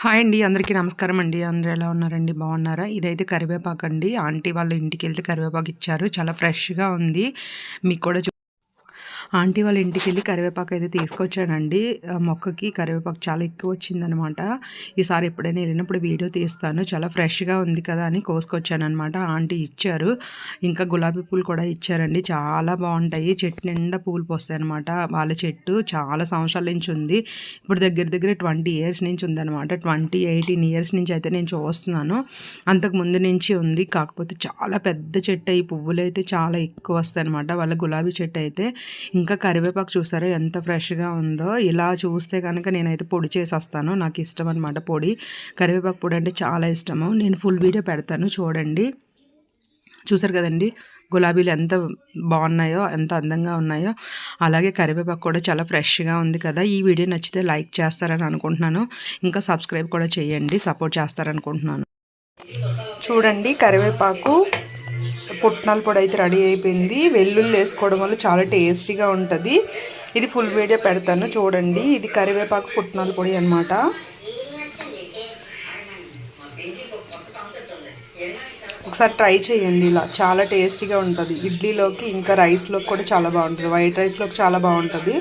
Hi అండి. అందరికీ నమస్కారం అండి. అందరూ ఎలా ఉన్నారండి? బాగున్నారా? ఇదైతే కరివేపాకండి. ఆంటీ వాళ్ళ ఇంటికెళ్తే కరివేపాకు ఇచ్చారు. చాలా ఫ్రెష్‌గా ఉంది. మీకు కూడా ఆంటీ వాళ్ళ ఇంటికెళ్ళి కరివేపాకు అయితే తీసుకొచ్చానండి. మొక్కకి కరివేపాకు చాలా ఎక్కువ వచ్చిందనమాట. ఈసారి ఎప్పుడైనా వెళ్ళినప్పుడు వీడియో తీస్తాను. చాలా ఫ్రెష్‌గా ఉంది కదా అని కోసుకొచ్చాననమాట. ఆంటీ ఇచ్చారు. ఇంకా గులాబీ పూలు కూడా ఇచ్చారండి. చాలా బాగుంటాయి. చెట్టు నిండా పూలు పోస్తాయన్నమాట. వాళ్ళ చెట్టు చాలా సంవత్సరాల నుంచి ఉంది. ఇప్పుడు దగ్గర దగ్గర 20 ఇయర్స్ నుంచి ఉందన్నమాట. 18 ఇయర్స్ నుంచి అయితే నేను చూస్తున్నాను. అంతకు ముందు నుంచి ఉంది. కాకపోతే చాలా పెద్ద చెట్టు, ఈ పువ్వులు అయితే చాలా ఎక్కువ వస్తాయి అనమాట. వాళ్ళ గులాబీ చెట్టు అయితే. ఇంకా కరివేపాకు చూసారా ఎంత ఫ్రెష్‌గా ఉందో. ఇలా చూస్తే కనుక నేనైతే పొడి చేసేస్తాను. నాకు ఇష్టం అనమాట పొడి. కరివేపాకు పొడి అంటే చాలా ఇష్టము. నేను ఫుల్ వీడియో పెడతాను చూడండి. చూసారు కదండి గులాబీలు ఎంత బాగున్నాయో, ఎంత అందంగా ఉన్నాయో. అలాగే కరివేపాకు కూడా చాలా ఫ్రెష్‌గా ఉంది కదా. ఈ వీడియో నచ్చితే లైక్ చేస్తారని అనుకుంటున్నాను. ఇంకా సబ్స్క్రైబ్ కూడా చేయండి. సపోర్ట్ చేస్తారనుకుంటున్నాను. చూడండి కరివేపాకు పుట్నాల పొడి అయితే రెడీ అయిపోయింది. వెల్లుల్లి వేసుకోవడం వల్ల చాలా టేస్టీగా ఉంటుంది. ఇది ఫుల్ వీడియో పెడతాను చూడండి. ఇది కరివేపాకు పుట్నాల పొడి అనమాట. ఒకసారి ట్రై చేయండి. ఇలా చాలా టేస్టీగా ఉంటుంది. ఇడ్లీలోకి ఇంకా రైస్లోకి కూడా చాలా బాగుంటుంది. వైట్ రైస్లోకి చాలా బాగుంటుంది.